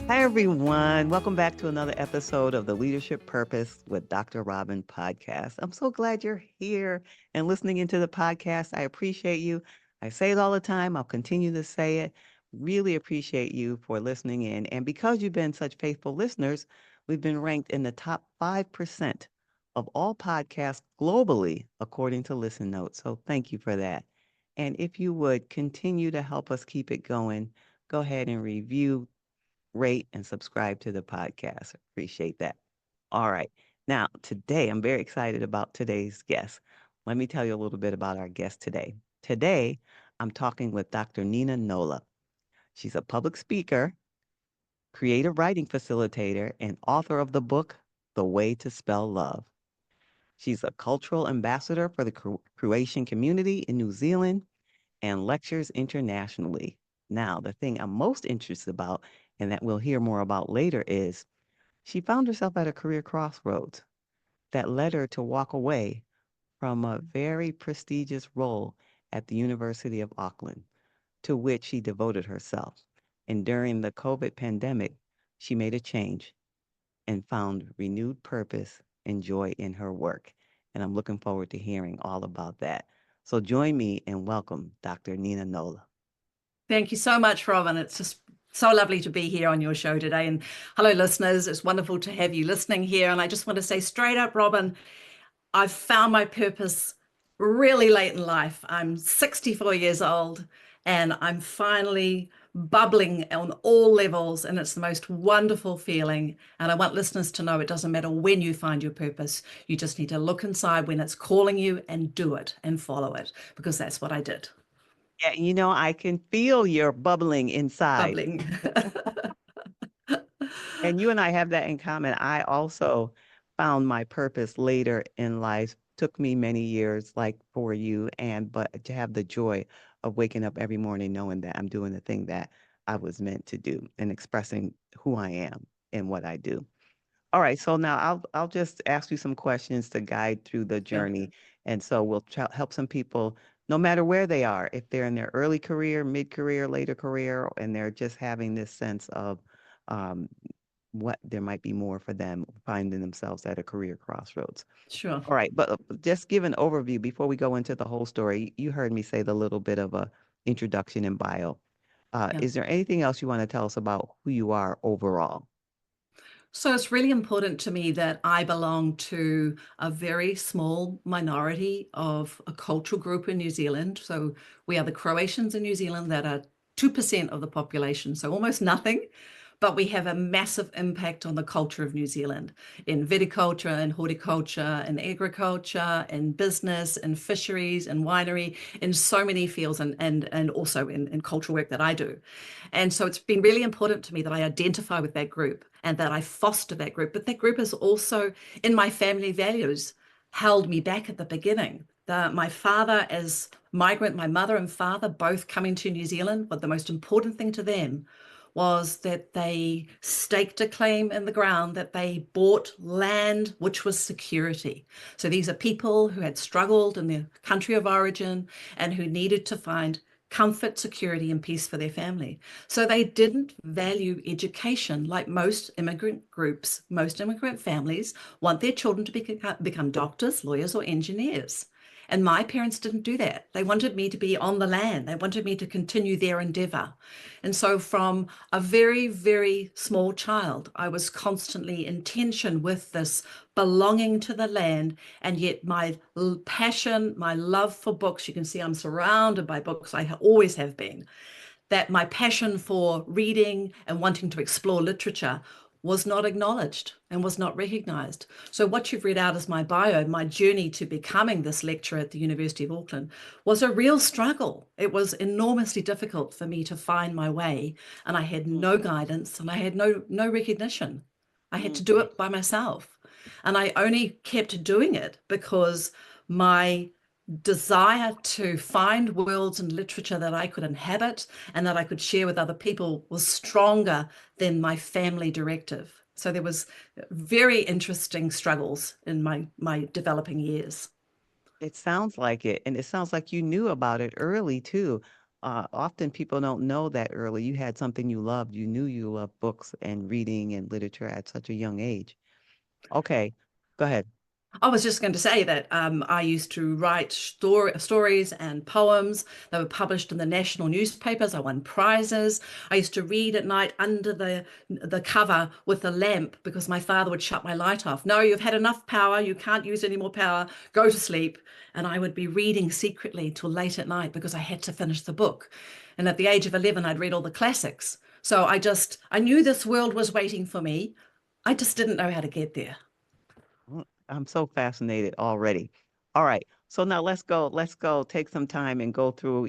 Hi, everyone. Welcome back to another episode of the Leadership Purpose with Dr. Robin podcast. I'm so glad you're here and listening into the podcast. I appreciate you. I say it all the time. I'll continue to say it. Really appreciate you for listening in. And because you've been such faithful listeners, we've been ranked in the top 5% of all podcasts globally, according to Listen Notes. So thank you for that. And if you would continue to help us keep it going, go ahead and review, rate, and subscribe to the podcast. Appreciate that. All right. Now, today, I'm very excited about today's guest. Let me tell you a little bit about our guest today. Today, I'm talking with Dr. Nina Nola. She's a public speaker, creative writing facilitator, and author of the book, The Way to Spell Love. She's a cultural ambassador for the Croatian community in New Zealand and lectures internationally. Now, the thing I'm most interested about, and that we'll hear more about later, is she found herself at a career crossroads that led her to walk away from a very prestigious role at the University of Auckland, to which she devoted herself. And during the COVID pandemic, she made a change and found renewed purpose and joy in her work. And I'm looking forward to hearing all about that. So join me and welcome Dr. Nina Nola. Thank you so much, Robin. It's just so lovely to be here on your show today. And hello, listeners. It's wonderful to have you listening here. And I just want to say straight up, Robin, I've found my purpose really late in life. I'm 64 years old and I'm finally bubbling on all levels. And it's the most wonderful feeling. And I want listeners to know it doesn't matter when you find your purpose. You just need to look inside when it's calling you and do it and follow it, because that's what I did. Yeah, I can feel your bubbling inside. Bubbling. And you and I have that in common. I also found my purpose later in life. Took me many years, like for you, and but to have the joy of waking up every morning knowing that I'm doing the thing that I was meant to do and expressing who I am and what I do. All right, so now I'll just ask you some questions to guide through the Sure. journey, and so we'll help some people, no matter where they are, if they're in their early career, mid career, later career, and they're just having this sense of um, what there might be more for them, finding themselves at a career crossroads. Sure. All right, but just give an overview before we go into the whole story. You heard me say the little bit of a introduction and bio. Yeah. Is there anything else you want to tell us about who you are overall? So it's really important to me that I belong to a very small minority of a cultural group in New Zealand. So we are the Croatians in New Zealand that are 2% of the population, so almost nothing. But we have a massive impact on the culture of New Zealand in viticulture and horticulture and agriculture and business and fisheries and winery, in so many fields, and also in cultural work that I do. And so it's been really important to me that I identify with that group and that I foster that group. But that group is also in my family values held me back at the beginning. My father, as migrant, my mother and father both coming to New Zealand, but the most important thing to them was that they staked a claim in the ground, that they bought land, which was security. So these are people who had struggled in their country of origin and who needed to find comfort, security, and peace for their family. So they didn't value education like most immigrant groups, most immigrant families want their children to become doctors, lawyers, or engineers. And my parents didn't do that. They wanted me to be on the land. They wanted me to continue their endeavor. And so from a very, very small child, I was constantly in tension with this belonging to the land, and yet my passion, my love for books, you can see I'm surrounded by books, I always have been, that my passion for reading and wanting to explore literature was not acknowledged and was not recognized. So what you've read out as my bio, my journey to becoming this lecturer at the University of Auckland, was a real struggle. It was enormously difficult for me to find my way, and I had no guidance and I had no recognition. I had to do Mhm. it by myself. And I only kept doing it because my desire to find worlds and literature that I could inhabit and that I could share with other people was stronger than my family directive. So there was very interesting struggles in my developing years. It sounds like it, and it sounds like you knew about it early too. often people don't know that early. You had something you loved. You knew you loved books and reading and literature at such a young age. Okay, go ahead. I was just going to say that I used to write stories and poems that were published in the national newspapers. I won prizes. I used to read at night under the cover with a lamp because my father would shut my light off. No, you've had enough power. You can't use any more power. Go to sleep. And I would be reading secretly till late at night because I had to finish the book. And at the age of 11, I'd read all the classics. So I knew this world was waiting for me. I just didn't know how to get there. I'm so fascinated already. All right. So now let's go take some time and go through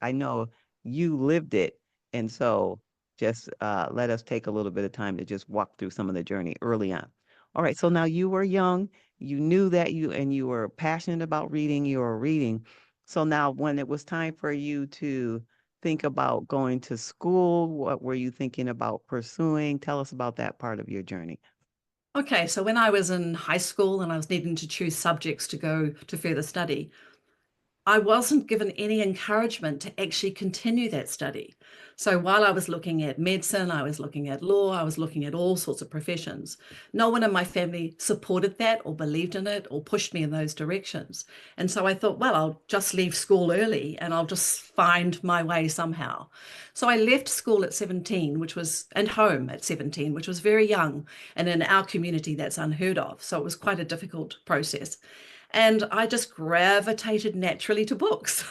I know you lived it. And so just let us take a little bit of time to just walk through some of the journey early on. All right. So now you were young, you knew that you were passionate about reading, you were reading. So now when it was time for you to think about going to school, what were you thinking about pursuing? Tell us about that part of your journey. Okay, so when I was in high school and I was needing to choose subjects to go to further study, I wasn't given any encouragement to actually continue that study. So while I was looking at medicine, I was looking at law, I was looking at all sorts of professions. No one in my family supported that or believed in it or pushed me in those directions. And so I thought, well, I'll just leave school early and I'll just find my way somehow. So I left school at 17, and home at 17, which was very young. And in our community, that's unheard of. So it was quite a difficult process. And I just gravitated naturally to books.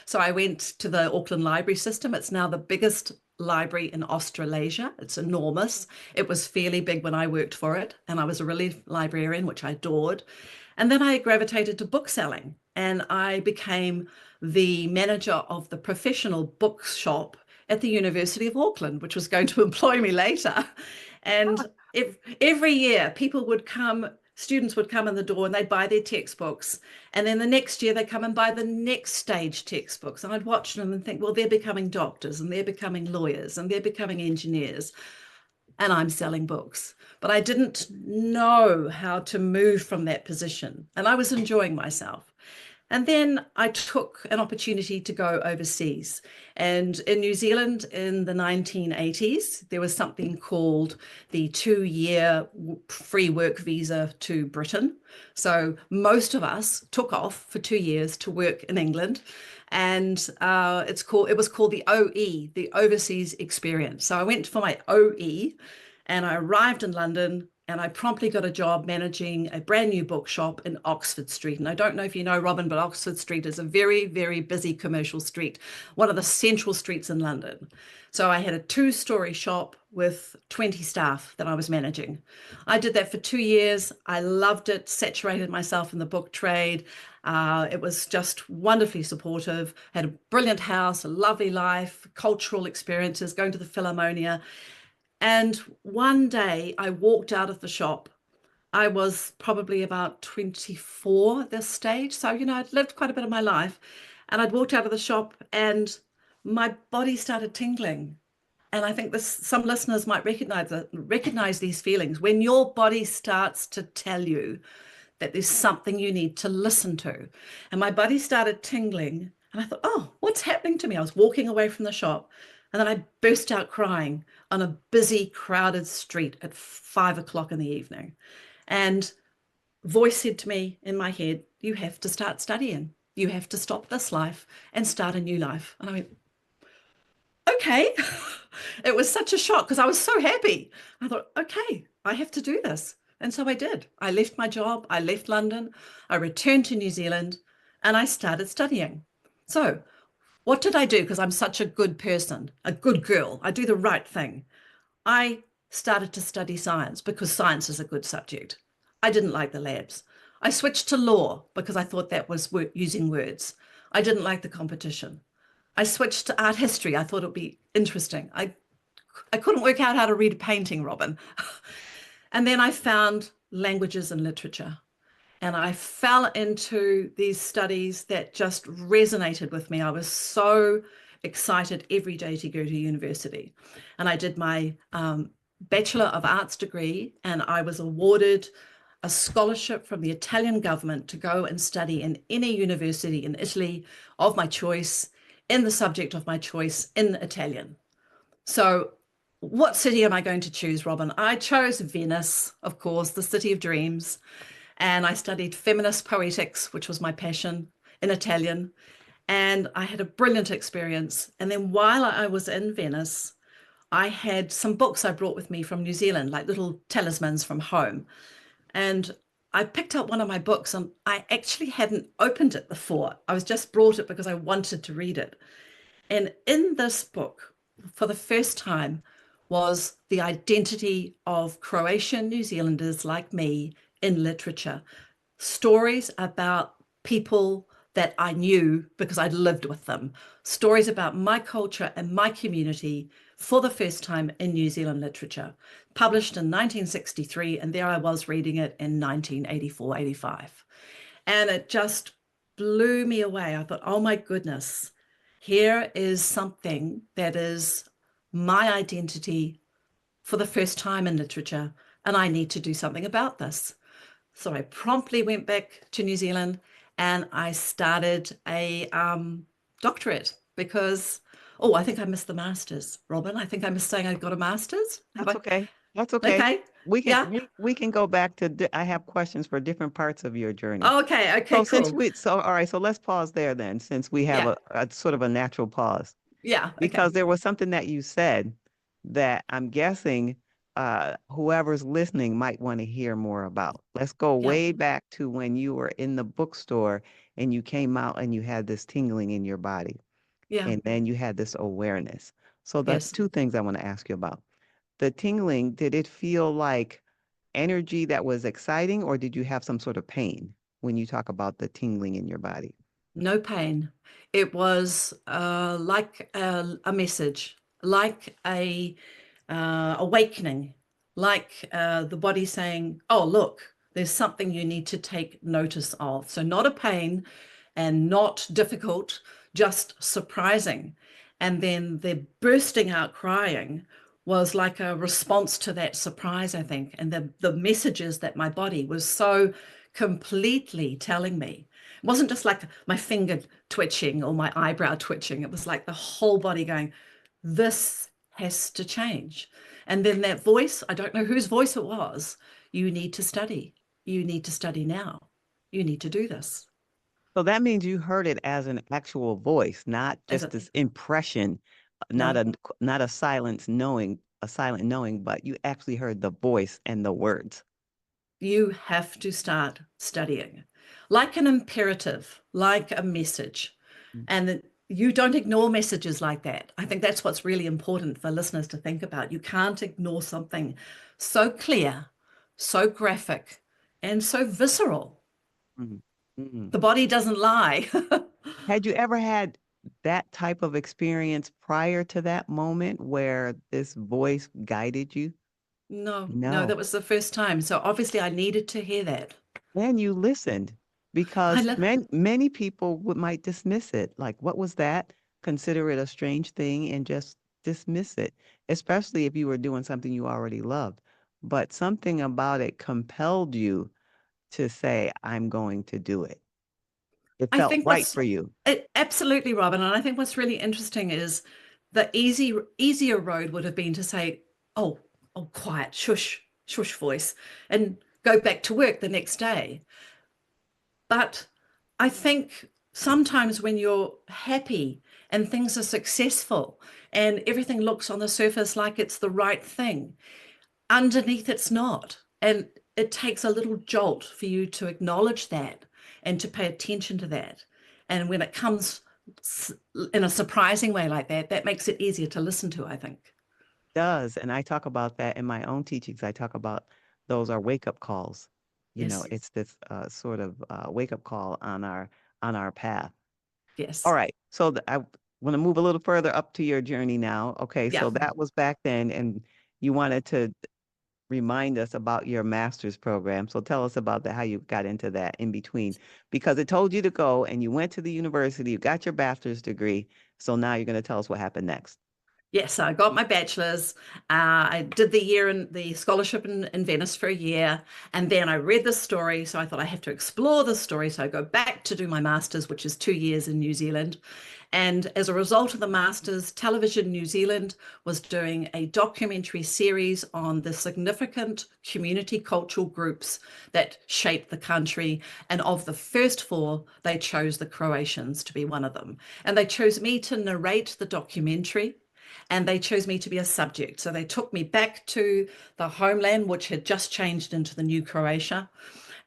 So I went to the Auckland Library System. It's now the biggest library in Australasia. It's enormous. It was fairly big when I worked for it, and I was a relief librarian, which I adored. And then I gravitated to bookselling, and I became the manager of the professional bookshop at the University of Auckland, which was going to employ me later. And if, every year, students would come in the door and they'd buy their textbooks. And then the next year, they'd come and buy the next stage textbooks. And I'd watch them and think, well, they're becoming doctors and they're becoming lawyers and they're becoming engineers. And I'm selling books. But I didn't know how to move from that position. And I was enjoying myself. And then I took an opportunity to go overseas. And in New Zealand in the 1980s, there was something called the 2-year free work visa to Britain. So most of us took off for 2 years to work in England. And it was called the OE, the Overseas Experience. So I went for my OE and I arrived in London and I promptly got a job managing a brand new bookshop in Oxford Street. And I don't know if you know, Robin, but Oxford Street is a very, very busy commercial street, one of the central streets in London. So I had a 2-story shop with 20 staff that I was managing. I did that for 2 years. I loved it, saturated myself in the book trade. It was just wonderfully supportive, had a brilliant house, a lovely life, cultural experiences, going to the Philharmonia. And one day I walked out of the shop. I was probably about 24 at this stage. So, I'd lived quite a bit of my life. And I'd walked out of the shop and my body started tingling. And I think some listeners might recognize these feelings when your body starts to tell you that there's something you need to listen to. And my body started tingling. And I thought, oh, what's happening to me? I was walking away from the shop. And then I burst out crying on a busy, crowded street at 5 o'clock in the evening. And voice said to me in my head, you have to start studying. You have to stop this life and start a new life. And I went, okay. It was such a shock because I was so happy. I thought, okay, I have to do this. And so I did. I left my job. I left London. I returned to New Zealand and I started studying. So what did I do? Because I'm such a good person, a good girl. I do the right thing. I started to study science because science is a good subject. I didn't like the labs. I switched to law because I thought that was using words. I didn't like the competition. I switched to art history. I thought it would be interesting. I couldn't work out how to read a painting, Robin. And then I found languages and literature. And I fell into these studies that just resonated with me. I was so excited every day to go to university. And I did my Bachelor of Arts degree, and I was awarded a scholarship from the Italian government to go and study in any university in Italy of my choice in the subject of my choice in Italian. So, what city am I going to choose, Robin? I chose Venice, of course, the city of dreams. And I studied feminist poetics, which was my passion, in Italian. And I had a brilliant experience. And then while I was in Venice, I had some books I brought with me from New Zealand, like little talismans from home. And I picked up one of my books and I actually hadn't opened it before. I was just brought it because I wanted to read it. And in this book, for the first time, was the identity of Croatian New Zealanders like me in literature. Stories about people that I knew because I'd lived with them. Stories about my culture and my community for the first time in New Zealand literature. Published in 1963, and there I was reading it in 1984, 85. And it just blew me away. I thought, oh my goodness, here is something that is my identity for the first time in literature, and I need to do something about this. So I promptly went back to New Zealand and I started a doctorate because, oh, I think I missed the master's, Robin. I think I missed saying I got a master's. Have That's I? okay. That's okay. Okay. We can Yeah. we can go back to I have questions for different parts of your journey. Okay. Okay. So since Cool. we so all right, so let's pause there then, since we have Yeah. a sort of a natural pause. Yeah. Okay. Because there was something that you said that I'm guessing whoever's listening might want to hear more about. Let's go Yeah. way back to when you were in the bookstore and you came out and you had this tingling in your body, Yeah. and then you had this awareness. So the Yes. two things I want to ask you about. The tingling, did it feel like energy that was exciting, or did you have some sort of pain when you talk about the tingling in your body? No pain. It was like a message, like a awakening, like the body saying, "Oh, look, there's something you need to take notice of." So not a pain, and not difficult, just surprising. And then the bursting out crying was like a response to that surprise, I think. And the messages that my body was so completely telling me. It wasn't just like my finger twitching or my eyebrow twitching. It was like the whole body going, this has to change. And then that voice, I don't know whose voice it was, you need to study. You need to study now. You need to do this. So that means you heard it as an actual voice, not As just a this impression, not no, a silent knowing, but you actually heard the voice and the words. you have to start studying like an imperative, like a message. Mm. And you don't ignore messages like that. I think that's what's really important for listeners to think about. You can't ignore something so clear, so graphic, and so visceral. Mhm. Mhm. The body doesn't lie. Had you ever had that type of experience prior to that moment where this voice guided you? No, no, No. that was the first time. So obviously I needed to hear that. And you listened I because li- many people might dismiss it. Like, what was that? Consider it a strange thing and just dismiss it, especially if you were doing something you already loved. But something about it compelled you to say, I'm going to do it. It I felt think right what's for you. absolutely, Robin, and I think what's really interesting is the easier road would have been to say, "Oh, oh, quiet, shush, shush voice," and go back to work the next day. But I think sometimes when you're happy and things are successful and everything looks on the surface like it's the right thing, underneath it's not. And it takes a little jolt for you to acknowledge that and to pay attention to that. And when it comes in a surprising way like that, that makes it easier to listen to, I think. Does. And I talk about that in my own teachings. I talk about those are wake-up calls. You know, Yes, it's this sort of wake-up call on our path. All yes. right. So I want to move a little further up to your journey now. Okay. Yeah. So that was back then, and you wanted to remind us about your master's program. So tell us about that, how you got into that in between, because it told you to go and you went to the university, you got your bachelor's degree. So now you're going to tell us what happened next. Yes, I got my bachelor's. I did the year in the scholarship in Venice for a year, and then I read the story. So I thought I have to explore the story. So I go back to do my master's, which is 2 years in New Zealand. And as a result of the master's, Television New Zealand was doing a documentary series on the significant community cultural groups that shaped the country. And of the first four, they chose the Croatians to be one of them. And they chose me to narrate the documentary, and they chose me to be a subject. So they took me back to the homeland, which had just changed into the new Croatia.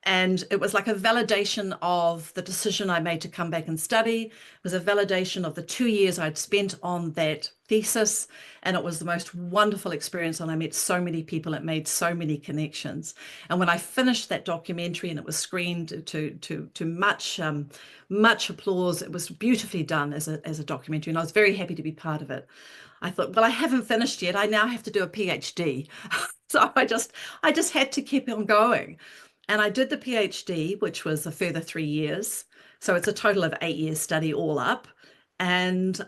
And it was like a validation of the decision I made to come back and study. It was a validation of the 2 years I'd spent on that thesis. And it was the most wonderful experience. And I met so many people. It made so many connections. And when I finished that documentary and it was screened to much applause, it was beautifully done as a documentary. And I was very happy to be part of it. I thought, well, I haven't finished yet. I now have to do a PhD. So I just had to keep on going. And I did the PhD, which was a further 3 years. So it's a total of 8 years study all up. And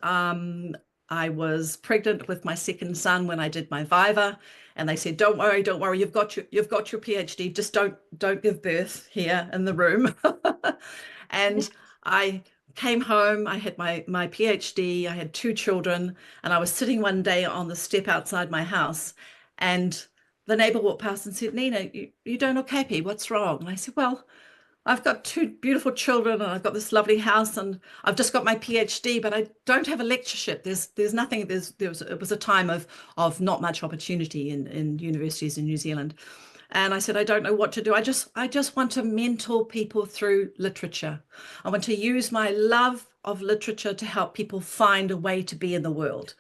I was pregnant with my second son when I did my Viva. And they said, don't worry, don't worry, you've got your PhD. Just don't give birth here in the room. And I came home, I had my PhD, I had two children, and I was sitting one day on the step outside my house, and the neighbor walked past and said, Nina, you don't look happy. What's wrong? And I said, well, I've got two beautiful children and I've got this lovely house and I've just got my PhD, but I don't have a lectureship. There's nothing, it was a time of not much opportunity in universities in New Zealand. And I said, I don't know what to do. I just want to mentor people through literature. I want to use my love of literature to help people find a way to be in the world.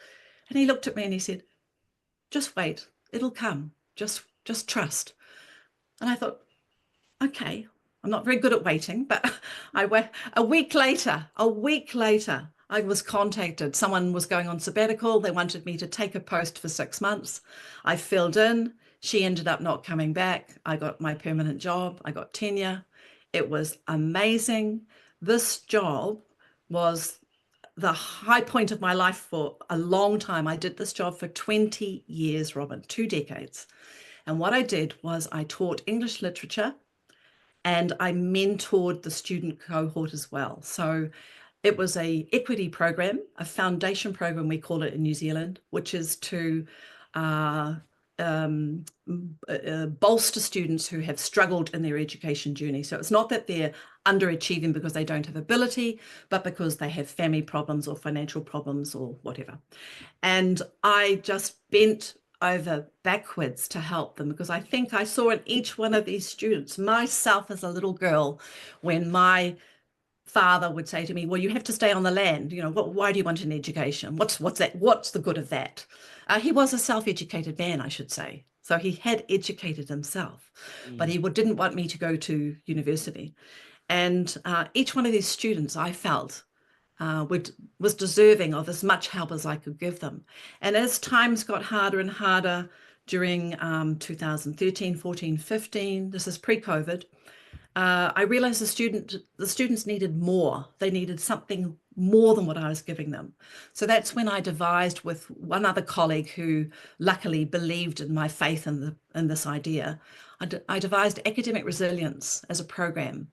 And he looked at me and he said, just wait, it'll come. Just trust. And I thought, okay, I'm not very good at waiting, but I went a week later, I was contacted. Someone was going on sabbatical. They wanted me to take a post for 6 months. I filled in. She ended up not coming back. I got my permanent job. I got tenure. It was amazing. This job was the high point of my life for a long time. I did this job for 20 years, Robin, 2 decades. And what I did was I taught English literature and I mentored the student cohort as well. So it was a equity program, a foundation program, we call it in New Zealand, which is to uh, um, bolster students who have struggled in their education journey. So it's not that they're underachieving because they don't have ability, but because they have family problems or financial problems or whatever. And I just bent over backwards to help them because I think I saw in each one of these students myself as a little girl when my father would say to me, well, you have to stay on the land. Why do you want an education? What's that? What's the good of that? He was a self-educated man, I should say. So he had educated himself, but Mm. he didn't want me to go to university. And each one of these students, I felt, was deserving of as much help as I could give them. And as times got harder and harder during 2013, 14, 15, this is pre-COVID, I realized the students needed more. They needed something more than what I was giving them. So that's when I devised with one other colleague who luckily believed in my faith in this idea. I devised academic resilience as a program,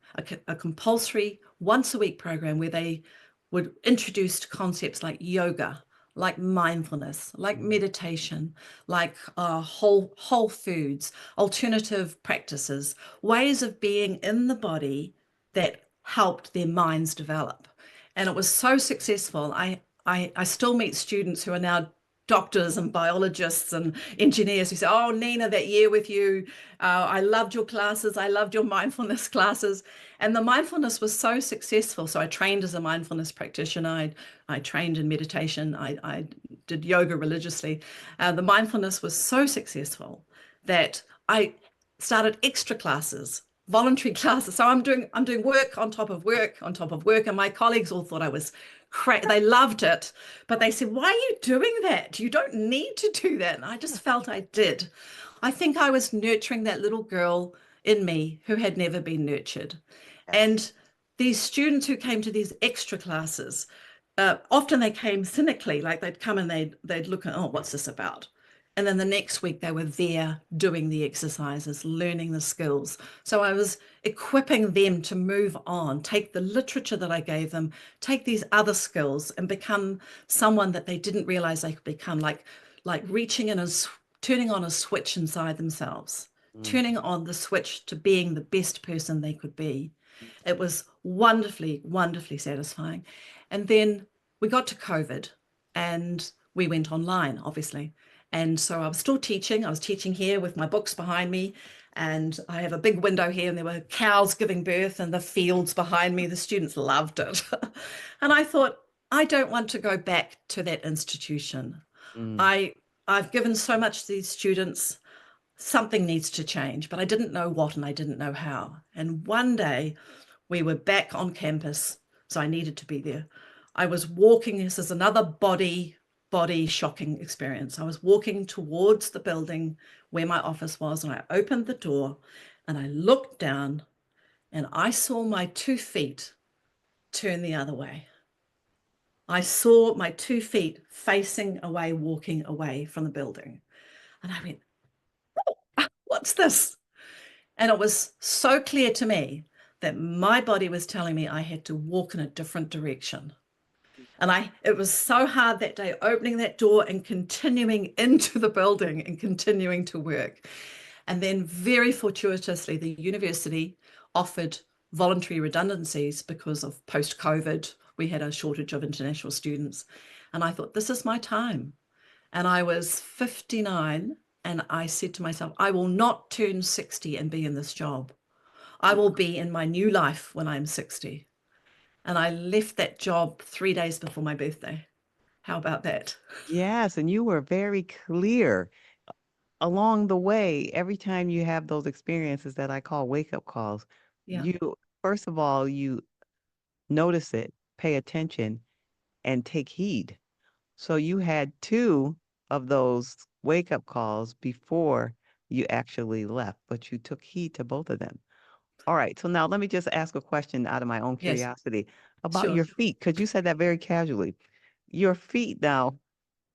a compulsory once a week program where they would introduce concepts like yoga, like mindfulness, like meditation, like whole foods, alternative practices, ways of being in the body that helped their minds develop. And it was so successful. I still meet students who are now doctors and biologists and engineers who say, oh, Nina, that year with you, I loved your classes. I loved your mindfulness classes. And the mindfulness was so successful. So I trained as a mindfulness practitioner. I trained in meditation. I did yoga religiously. The mindfulness was so successful that I started extra classes, voluntary classes. So I'm doing work on top of work on top of work. And my colleagues all thought I was crazy. They loved it, but they said, why are you doing that? You don't need to do that. And I just felt I did. I think I was nurturing that little girl in me who had never been nurtured. Yes. And these students who came to these extra classes, often they came cynically, like they'd come and they'd look at, oh, what's this about? And then the next week they were there doing the exercises, learning the skills. So I was equipping them to move on, take the literature that I gave them, take these other skills and become someone that they didn't realize they could become, like reaching in and turning on a switch inside themselves, Mm. turning on the switch to being the best person they could be. It was wonderfully, wonderfully satisfying. And then we got to COVID and we went online, obviously. And so I was still teaching. I was teaching here with my books behind me. And I have a big window here, and there were cows giving birth and the fields behind me. The students loved it. And I thought, I don't want to go back to that institution. Mm. I I've given so much to these students. Something needs to change, but I didn't know what and I didn't know how. And one day we were back on campus, so I needed to be there. I was walking, this is another body shocking experience. I was walking towards the building where my office was, and I opened the door and I looked down and I saw my 2 feet turn the other way. I saw my 2 feet facing away, walking away from the building. And I went, what's this? And it was so clear to me that my body was telling me I had to walk in a different direction. And it was so hard that day opening that door and continuing into the building and continuing to work. And then very fortuitously, the university offered voluntary redundancies because of post-COVID. We had a shortage of international students. And I thought, this is my time. And I was 59 and I said to myself, I will not turn 60 and be in this job. I will be in my new life when I'm 60. And I left that job 3 days before my birthday. How about that? Yes, and you were very clear along the way. Every time you have those experiences that I call wake-up calls, Yeah. you, first of all, you notice it, pay attention, and take heed. So you had two of those wake-up calls before you actually left, but you took heed to both of them. All right, so now let me just ask a question out of my own Yes. curiosity about Sure. your feet, because you said that very casually. Your feet now,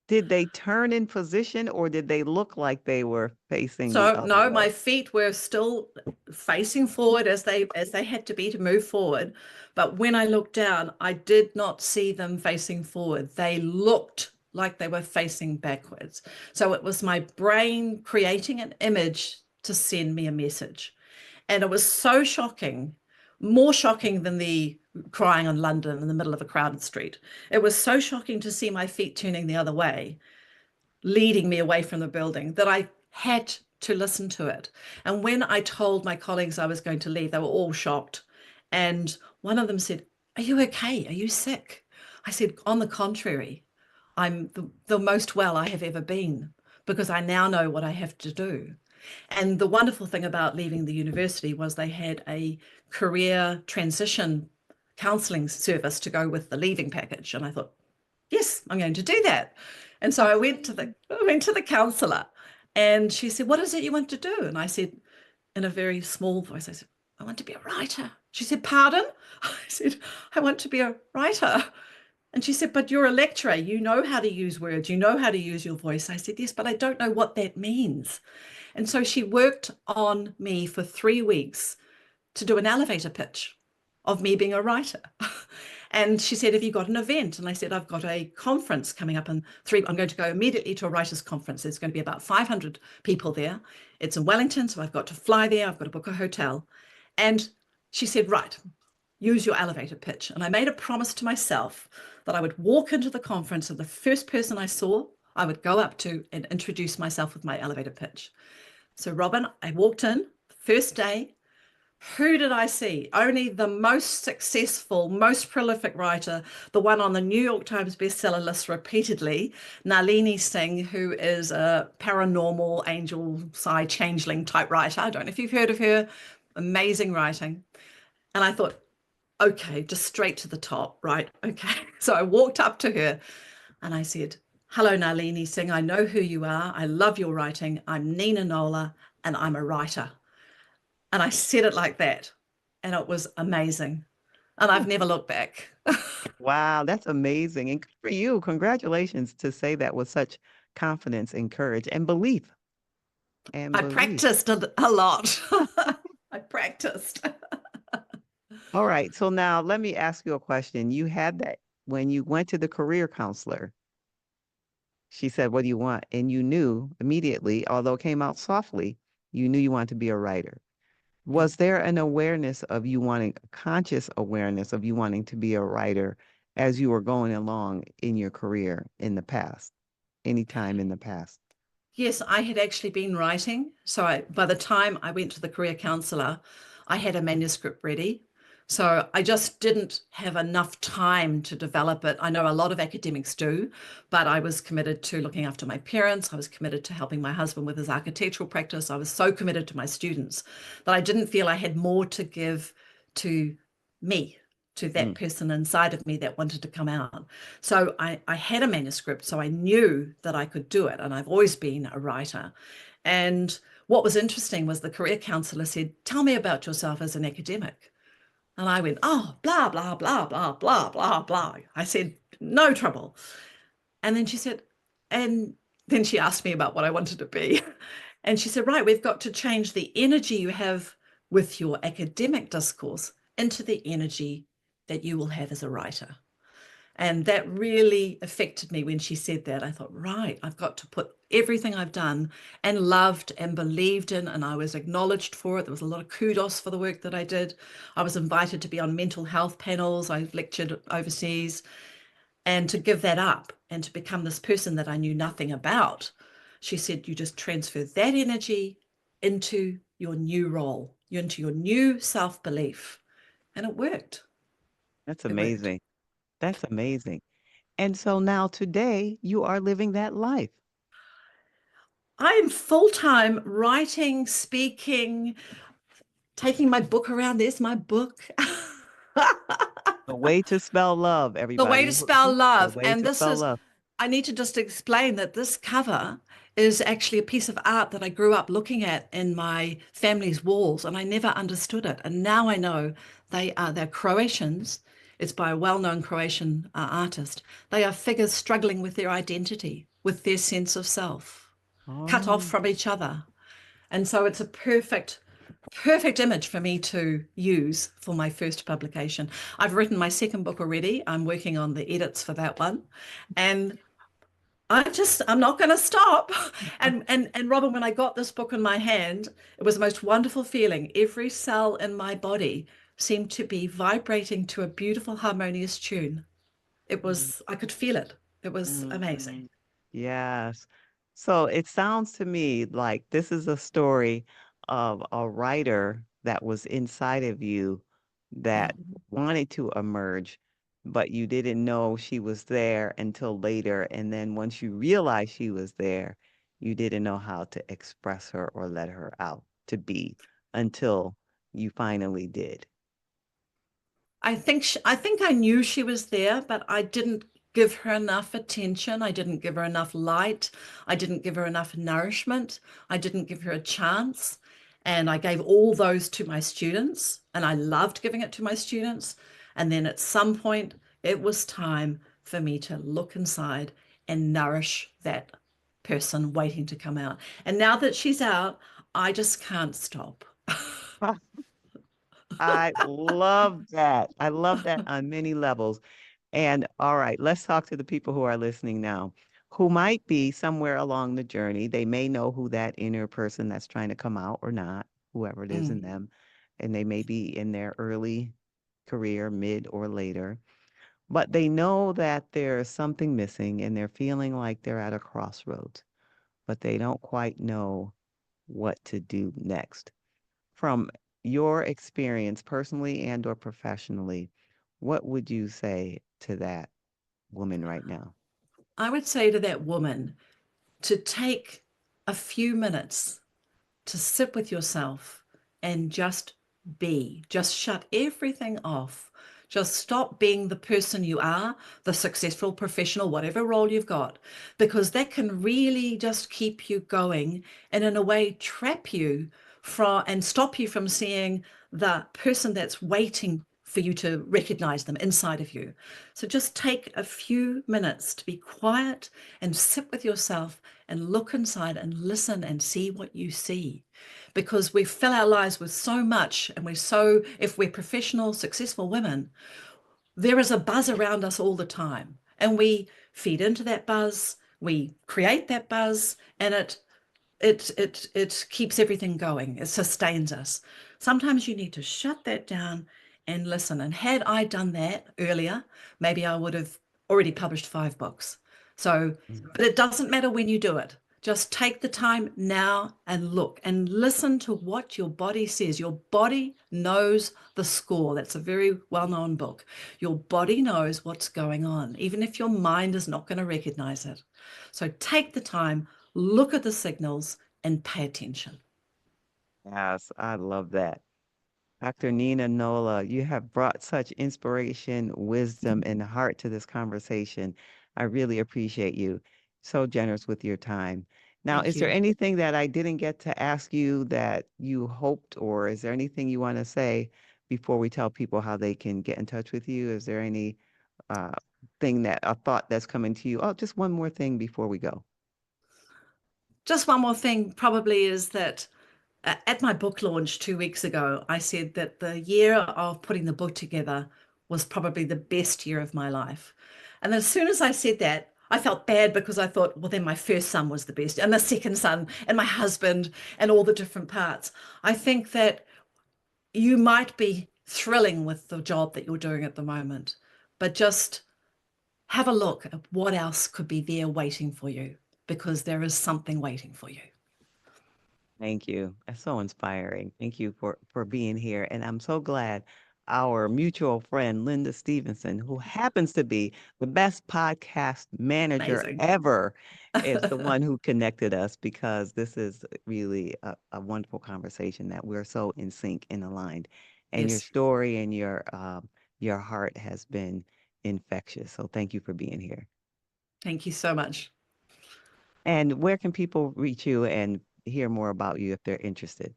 did they turn in position or did they look like they were facing the So other no, way? my feet were still facing forward as they had to be to move forward. But when I looked down, I did not see them facing forward. They looked like they were facing backwards. So it was my brain creating an image to send me a message. And it was so shocking, more shocking than the crying on London in the middle of a crowded street. It was so shocking to see my feet turning the other way, leading me away from the building, that I had to listen to it. And when I told my colleagues I was going to leave, they were all shocked. And one of them said, are you okay? Are you sick? I said, on the contrary, I'm the most well I have ever been because I now know what I have to do. And the wonderful thing about leaving the university was they had a career transition counselling service to go with the leaving package. And I thought, yes, I'm going to do that. And so I went to the counselor and she said, what is it you want to do? And I said, in a very small voice, I said, I want to be a writer. She said, pardon? I said, I want to be a writer. And she said, but you're a lecturer. You know how to use words. You know how to use your voice. I said, yes, but I don't know what that means. And so she worked on me for 3 weeks to do an elevator pitch of me being a writer. And she said, have you got an event? And I said, I've got a conference coming up in I'm going to go immediately to a writers' conference. There's going to be about 500 people there. It's in Wellington, so I've got to fly there. I've got to book a hotel. And she said, right, use your elevator pitch. And I made a promise to myself that I would walk into the conference and the first person I saw, I would go up to and introduce myself with my elevator pitch. So, Robin, I walked in, first day. Who did I see? Only the most successful, most prolific writer, the one on the New York Times bestseller list repeatedly, Nalini Singh, who is a paranormal angel, psi changeling type writer. I don't know if you've heard of her. Amazing writing. And I thought, okay, just straight to the top, right? Okay. So I walked up to her and I said, hello, Nalini Singh. I know who you are. I love your writing. I'm Nina Nola and I'm a writer. And I said it like that. And it was amazing. and I've never looked back. Wow, that's amazing. And good for you. Congratulations to say that with such confidence and courage and belief and I belief. practiced a lot. I practiced. All right. So now let me ask you a question. You had that when you went to the career counselor, she said, "What do you want?" And you knew immediately, although it came out softly, you knew you wanted to be a writer. Yeah. Was there an awareness of you wanting, a conscious awareness of you wanting to be a writer as you were going along in your career in the past, anytime in the past? Yes, I had actually been writing. So by the time I went to the career counselor, I had a manuscript ready. So I just didn't have enough time to develop it. I know a lot of academics do, but I was committed to looking after my parents. I was committed to helping my husband with his architectural practice. I was so committed to my students that I didn't feel I had more to give to me, to that Mm, person inside of me that wanted to come out. So I had a manuscript, so I knew that I could do it. And I've always been a writer. And what was interesting was the career counselor said, "Tell me about yourself as an academic." And I went, "Oh, blah, blah, blah, blah, blah, blah, blah." I said, "No trouble." And then she said, and then she asked me about what I wanted to be. And she said, "Right, we've got to change the energy you have with your academic discourse into the energy that you will have as a writer." And that really affected me when she said that. I thought, right, I've got to put everything I've done and loved and believed in, and I was acknowledged for it. There was a lot of kudos for the work that I did. I was invited to be on mental health panels. I lectured overseas. And to give that up and to become this person that I knew nothing about, she said, "You just transfer that energy into your new role, into your new self belief." And it worked. that's It worked. amazing. That's amazing. And so now today you are living that life. I'm full time writing, speaking, taking my book around. There's my book. The way to spell love, The Way everybody. to Spell The Love. way And to this spell is, love. I need to just explain that this cover is actually a piece of art that I grew up looking at in my family's walls, and I never understood it. And now I know they're Croatians. It's by a well-known Croatian artist. They are figures struggling with their identity, with their sense of self, cut off Oh, from each other. And so it's a perfect image for me to use for my first publication. I've written my second book already. I'm working on the edits for that one. And I'm not going to stop. And Robin, when I got this book in my hand, it was the most wonderful feeling. Every cell in my body seemed to be vibrating to a beautiful harmonious tune. I could feel it. It was amazing. mm, yes. So it sounds to me like this is a story of a writer that was inside of you that Mhm. wanted to emerge, but you didn't know she was there until later. And then once you realized she was there, you didn't know how to express her or let her out to be until you finally did. I think I knew she was there, but I didn't give her enough attention. I didn't give her enough light. I didn't give her enough nourishment. I didn't give her a chance. And I gave all those to my students, and I loved giving it to my students. And then at some point, it was time for me to look inside and nourish that person waiting to come out. And now that she's out, I just can't stop. I love that. I love that on many levels. And all right, let's talk to the people who are listening now, who might be somewhere along the journey. They may know who that inner person that's trying to come out or not, whoever it is in Mm. them. And they may be in their early career, mid or later, but they know that there's something missing and they're feeling like they're at a crossroads, but they don't quite know what to do next. From your experience personally and or professionally, what would you say to that woman right now? I would say to that woman to take a few minutes to sit with yourself and just be, just shut everything off. Just stop being the person you are, the successful professional, whatever role you've got, because that can really just keep you going and, in a way, trap you from and stop you from seeing the person that's waiting for you to recognize them inside of you. So just take a few minutes to be quiet and sit with yourself and look inside and listen and see what you see. Because we fill our lives with so much, and if we're professional, successful women, there is a buzz around us all the time. And we feed into that buzz, we create that buzz, and it keeps everything going. It sustains us. Sometimes you need to shut that down and listen. And had I done that earlier, maybe I would have already published 5 books. So, but it doesn't matter when you do it. Just take the time now and look and listen to what your body says. Your body knows the score. That's a very well-known book. Your body knows what's going on, even if your mind is not going to recognize it. So take the time, look at the signals, and pay attention. Yes, I love that. Dr. Nina Nola, you have brought such inspiration, wisdom, and heart to this conversation. I really appreciate you. So generous with your time. Now, Thank is there you. anything that I didn't get to ask you that you hoped, or is there anything you want to say before we tell people how they can get in touch with you? Is there any uh, a thought that's coming to you? Oh, just one more thing before we go. Just one more thing, probably, is that at my book launch 2 weeks ago, I said that the year of putting the book together was probably the best year of my life. And as soon as I said that, I felt bad because I thought, well, then my first son was the best, and the second son, and my husband, and all the different parts. I think that you might be thrilling with the job that you're doing at the moment, but just have a look at what else could be there waiting for you, because there is something waiting for you. Thank you. That's so inspiring. Thank you for being here. And I'm so glad our mutual friend, Linda Stevenson, who happens to be the best podcast manager Amazing. ever, is the one who connected us because this is really a wonderful conversation that we're so in sync and aligned. And your Yes. story and your heart has been infectious. So thank you for being here. Thank you so much. And where can people reach you and hear more about you if they're interested?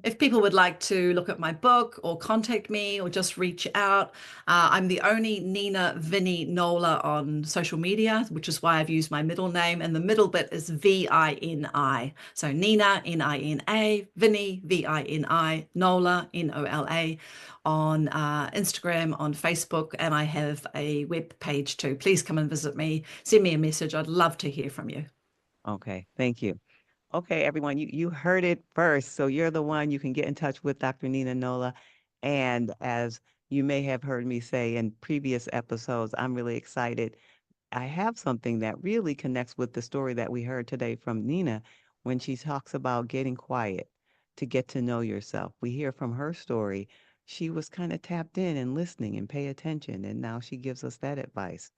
If people would like to look at my book or contact me or just reach out, I'm the only Nina Vinnie Nola on social media, which is why I've used my middle name. And the middle bit is Vini. So Nina, Nina, Vinnie, Vini, Nola, Nola, on Instagram, on Facebook. And I have a web page too. Please come and visit me. Send me a message. I'd love to hear from you. Okay, thank you. Okay, everyone, you heard it first. So you're the one you can get in touch with Dr. Nina Nola. And as you may have heard me say in previous episodes, I'm really excited. I have something that really connects with the story that we heard today from Nina when she talks about getting quiet to get to know yourself. We hear from her story. She was kind of tapped in and listening and pay attention. And now she gives us that advice.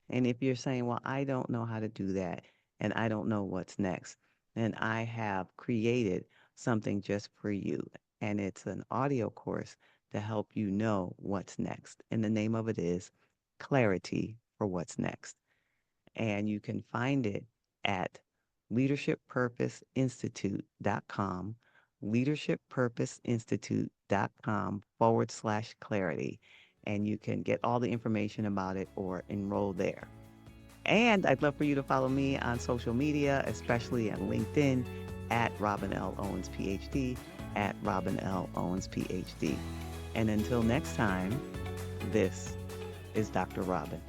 And if you're saying, well, I don't know how to do that and I don't know what's next, then I have created something just for you. And it's an audio course to help you know what's next. And the name of it is Clarity for What's Next. And you can find it at leadershippurposeinstitute.com, leadershippurposeinstitute.com/clarity. And you can get all the information about it or enroll there. And I'd love for you to follow me on social media, especially on LinkedIn at Robin L. Owens, PhD, at Robin L. Owens, PhD. And until next time, this is Dr. Robin.